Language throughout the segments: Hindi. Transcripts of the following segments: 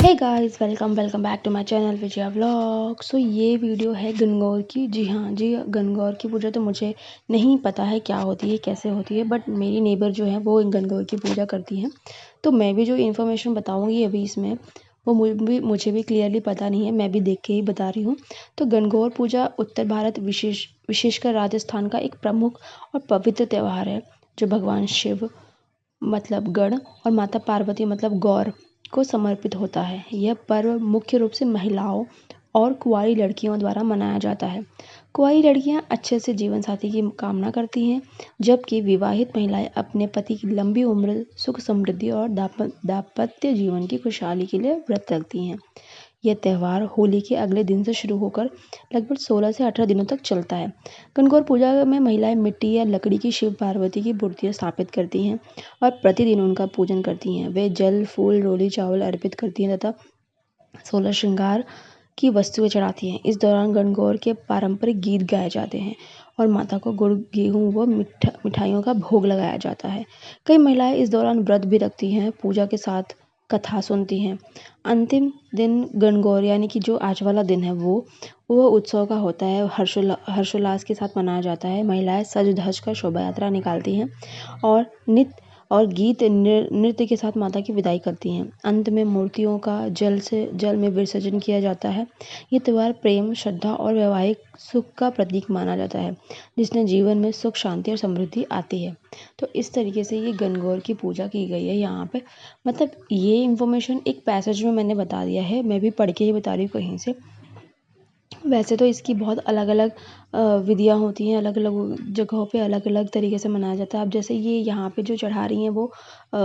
Hey guys, welcome welcome back to my channel Vijaya vlog. So ये वीडियो है गणगौर की। जी, गणगौर की पूजा तो मुझे नहीं पता है क्या होती है, कैसे होती है, बट मेरी नेबर जो है वो गणगौर की पूजा करती हैं। तो मैं भी जो इन्फॉर्मेशन बताऊंगी अभी इसमें वो मुझे भी क्लियरली पता नहीं है, मैं भी देख के ही बता रही हूँ। तो गणगौर पूजा उत्तर भारत विशेषकर राजस्थान का एक प्रमुख और पवित्र त्यौहार है, जो भगवान शिव मतलब गण और माता पार्वती मतलब गौर को समर्पित होता है। यह पर्व मुख्य रूप से महिलाओं और कुंवारी लड़कियों द्वारा मनाया जाता है। कुंवारी लड़कियां अच्छे से जीवन साथी की कामना करती हैं, जबकि विवाहित महिलाएं अपने पति की लंबी उम्र, सुख समृद्धि और दाम्पत्य जीवन की खुशहाली के लिए व्रत रखती हैं। यह त्यौहार होली के अगले दिन से शुरू होकर लगभग 16 से 18 दिनों तक चलता है। गणगौर पूजा में महिलाएं मिट्टी या लकड़ी की शिव पार्वती की मूर्तियां स्थापित करती हैं और प्रतिदिन उनका पूजन करती हैं। वे जल, फूल, रोली, चावल अर्पित करती हैं तथा 16 श्रृंगार की वस्तुएं चढ़ाती हैं। इस दौरान गणगौर के पारंपरिक गीत गाए जाते हैं और माता को गुड़, गेहूं व मिठाइयों का भोग लगाया जाता है। कई महिलाएं इस दौरान व्रत भी रखती हैं, पूजा के साथ कथा सुनती हैं। अंतिम दिन गणगौर यानी कि जो आज वाला दिन है वो उत्सव का होता है, हर्षोल्लास के साथ मनाया जाता है। महिलाएं सज धज कर शोभा यात्रा निकालती हैं और गीत नृत्य के साथ माता की विदाई करती हैं। अंत में मूर्तियों का जल में विसर्जन किया जाता है। ये त्यौहार प्रेम, श्रद्धा और वैवाहिक सुख का प्रतीक माना जाता है, जिसने जीवन में सुख, शांति और समृद्धि आती है। तो इस तरीके से ये गणगौर की पूजा की गई है यहाँ पे। मतलब ये इन्फॉर्मेशन एक पैसेज में मैंने बता दिया है, मैं भी पढ़ के ही बता रही हूँ कहीं से। वैसे तो इसकी बहुत अलग अलग विधियाँ होती हैं, अलग अलग जगहों पे अलग अलग तरीके से मनाया जाता है। अब जैसे ये यहाँ पे जो चढ़ा रही हैं वो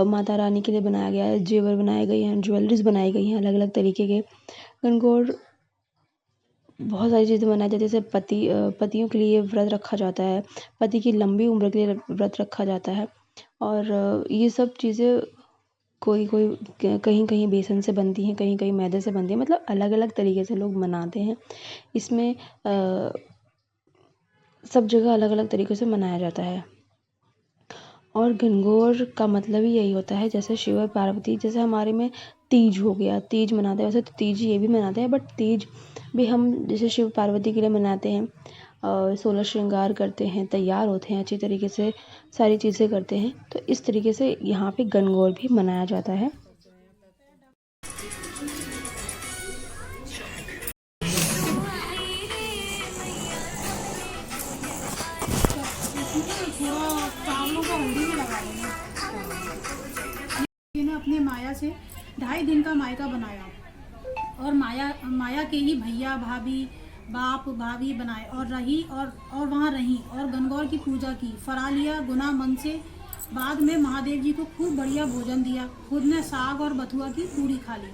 माता रानी के लिए बनाया गया है, जेवर बनाए गए हैं, ज्वेलरीज बनाई गई हैं अलग अलग तरीके के। गणगौर बहुत सारी चीज़ें मनाई जाती है, जैसे पतियों के लिए व्रत रखा जाता है, पति की लंबी उम्र के लिए व्रत रखा जाता है। और ये सब चीज़ें कोई कोई कहीं कहीं बेसन से बनती हैं, कहीं कहीं मैदे से बनती हैं, मतलब अलग अलग तरीके से लोग मनाते हैं। इसमें सब जगह अलग अलग तरीक़े से मनाया जाता है। और गणगौर का मतलब ही यही होता है, जैसे शिव और पार्वती, जैसे हमारे में तीज हो गया, तीज मनाते हैं, वैसे तो तीज ये भी मनाते हैं, बट तीज भी हम जैसे शिव पार्वती के लिए मनाते हैं। 16 श्रृंगार करते हैं, तैयार होते हैं अच्छी तरीके से, सारी चीज़ें करते हैं। तो इस तरीके से यहाँ पे गणगौर भी मनाया जाता है। ने अपने माया से 2.5 दिन का मायका बनाया और माया के ही भैया, भाभी, बाप, भाभी बनाए और वहाँ रही और गणगौर की पूजा की, फरा लिया गुना मन से। बाद में महादेव जी को खूब बढ़िया भोजन दिया, खुद ने साग और बथुआ की पूरी खा ली,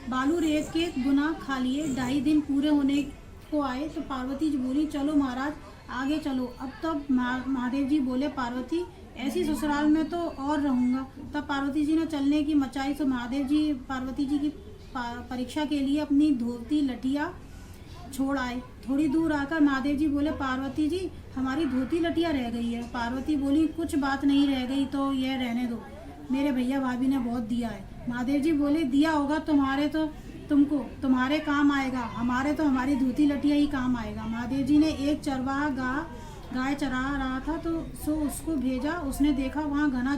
बालू रेत के गुना खा लिए। 2.5 दिन पूरे होने को आए तो पार्वती जी बोली, चलो महाराज आगे चलो। अब तब महादेव जी बोले, पार्वती ऐसी ससुराल में तो और रहूँगा। तब पार्वती जी ने चलने की मचाई तो महादेव जी पार्वती जी की परीक्षा के लिए अपनी धोती लटिया छोड़ आए। थोड़ी दूर आकर महादेव जी बोले, पार्वती जी हमारी धोती लटिया रह गई है। पार्वती बोली, कुछ बात नहीं, रह गई तो यह रहने दो, मेरे भैया भाभी ने बहुत दिया है। महादेव जी बोले, दिया होगा तुम्हारे काम आएगा, हमारे तो हमारी धोती लटिया ही काम आएगा। महादेव जी ने एक चरवाहा गाय चरा रहा था तो उसको भेजा। उसने देखा वहाँ घना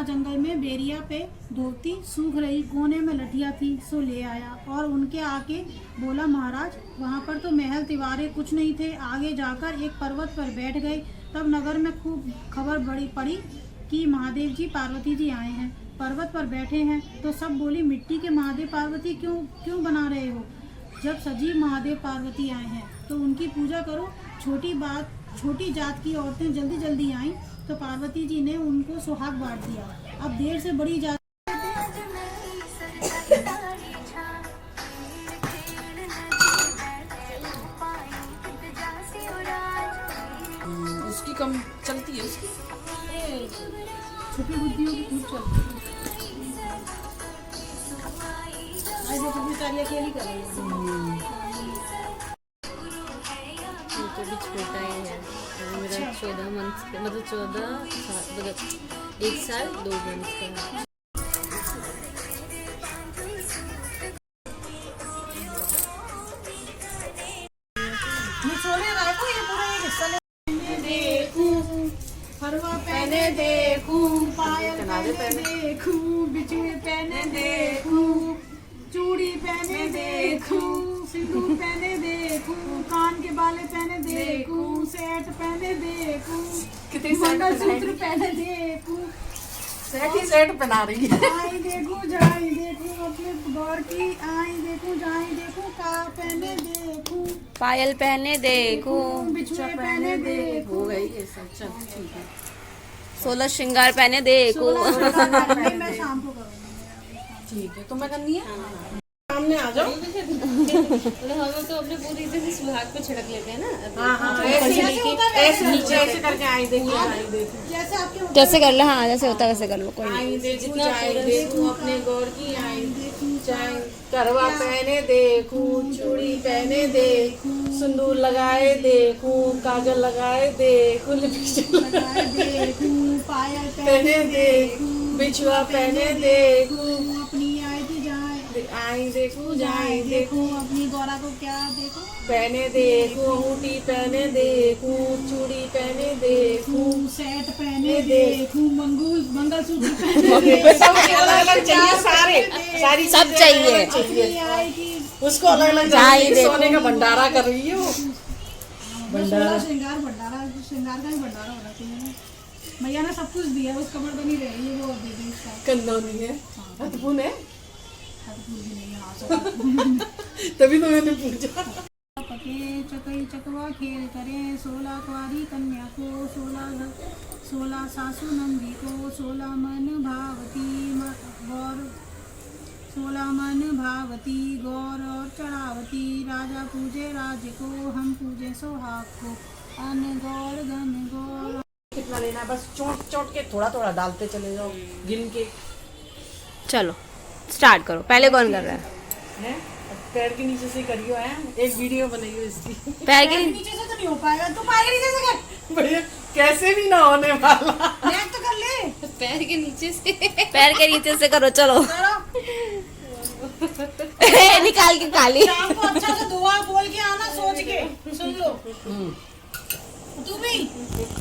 जंगल में बेरिया पे धोती सूख रही, कोने में लठिया थी, सो ले आया और उनके आके बोला, महाराज वहाँ पर तो महल तिवारे कुछ नहीं थे। आगे जाकर एक पर्वत पर बैठ गए। तब नगर में खूब खबर पड़ी कि महादेव जी पार्वती जी आए हैं, पर्वत पर बैठे हैं। तो सब बोली, मिट्टी के महादेव पार्वती क्यों बना रहे हो? जब सजीव महादेव पार्वती आए हैं तो उनकी पूजा करो। छोटी जात की औरतें जल्दी जल्दी आईं तो पार्वती जी ने उनको सुहाग बांट दिया। अब देर से बड़ी जात उसकी कम चलती है, उसकी छोटी बुद्धियों की खूब चलती है। अकेली कर रही है। तो भी छोटा ही है, मेरा 14 मंथ का, मतलब 14 साल, मतलब 1 साल 2 मंथ का है। फरवा पहने देखूं, पायल पहने देखूं, बिछुए पहने देखूं, चूड़ी पहने देखूं, सिंदूर पहने देखूं, कान के बाले पहने देखूं, सेट पहने देखूं, मंगलसूत्र पहने देखूं, सेट ही सेट पहना रही है। आई देखूं जाई देखूं अपने गौर की, आई देखूं जाई देखूं, का पहने देखूं, पायल पहने देखूं, बिछुए पहने देखूं। हो गई ये सब, चल ठीक है। 16 श्रृंगार पहने देखूं। नहीं, मैं शाम को करूंगी। ठीक है, तुम्हें करनी है, सामने आ जाओ। हम तो अपने पूरी तरह से सुहाग पे छिड़क लेते हैं ना। हाँ हाँ, ऐसे नीचे ऐसे करके आई देखिए, आई देखो, जैसे आपके जैसे कर लो, हाँ जैसे होता है वैसे कर लो, कोई नहीं। आई देखूं, चाय देखूं अपने गौर की, आई देखूं चाय, करवा पहने देखूं, चूड़ी पहने देखूं, सिंदूर लगाए देखूं, काजल लगाए देखूं, लिपस्टिक लगाए देखूं, पायल पहने देखूं, बिछुआ पहने देखूं, अपनी आई की जाए आई देखूं, जाए जाए देखूं, अपनी गौरा को क्या देखूं, पहने देखूं, अंगूठी पहने देखूं, चूड़ी पहने देखूं, सेट पहने देखूं, मंगलसूत्र पहने देखूं, सब अलग अलग चाहिए, सारे सारी सब चीजें चाहिए। अलग चाहिए। अपनी आई की उसको अलग अलग चाहिए, चाहिए, देखो। सोने का भंडारा कर रही है वो। भंडारा श्रृंगार का ही भंडारा होना चाहिए। मैया ने सब कुछ दिया, उस कमर तो नहीं रही है, वो दे दी इसका कंदौनी है, हथपुन है, हथपुर भी नहीं है, हाँ, सब तभी तो मैंने पूछा। पके चकई चकवा खेल करें, 16 कुंवारी कन्या को, 16 सासू नंदी को, 16 मन भावती गौर, 16 मन भावती गौर और चढ़ावती, राजा पूजे राज्य को, हम पूजे सोहाग को, अन गौर घन गौर। कितना लेना है, बस चोट चोट के थोड़ा थोड़ा डालते चले जाओ, गिन के। चलो स्टार्ट करो, पहले कौन कर रहा है? हैं? अब पैर के नीचे से करियो है, एक वीडियो बनाइयो इसकी। पैर के नीचे से तो नहीं हो पाएगा, तू पैर के नीचे से कर, भैया कैसे भी ना होने वाला। बैग तो कर ले, पैर के नीचे से। पैर के नीचे से करो, चलो। निकाल के काली। शाम को अच्छा से दुआ बोल के आना, सोच के सुन लो। तू भी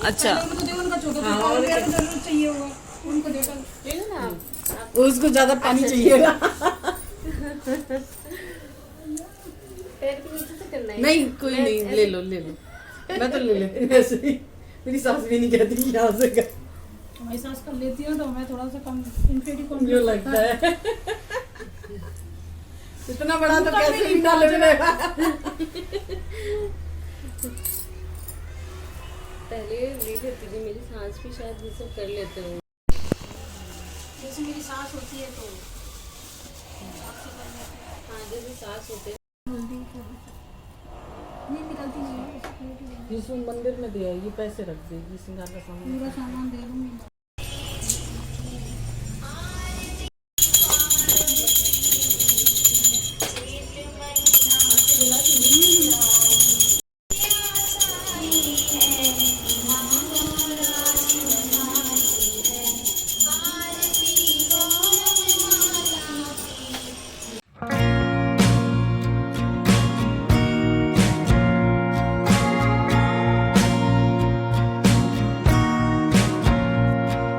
अच्छा, पहले उनको देखो, उनका छोटा छोटा पैर को जरूर चाहिए होगा, उनको देखो। ले लो ना आप। उसको ज्यादा पानी चाहिए ना। पैर के नीचे से करना है। नहीं कोई नहीं, ले लो ले लो, मैं तो ले लेती हूँ ऐसे ही। मेरी सास भी नहीं कहती कि यहाँ से कर, तुम्हारी सास कर लेती है तो मैं थोड़ा सा कम इंफेक्टी कम मुझे लगता है। इतना बड़ा तो कैसे भी डाले मिलेगा। पहले ले लेती थी, मेरी सास भी शायद ये सब कर लेते हो। जैसे मेरी सास होती है तो हाँ जैसे सास होते नहीं निकलती नहीं है, जिस मंदिर में दिया ये पैसे रख देगी, श्रृंगार का सामान। पूरा सामान दे दूंगी।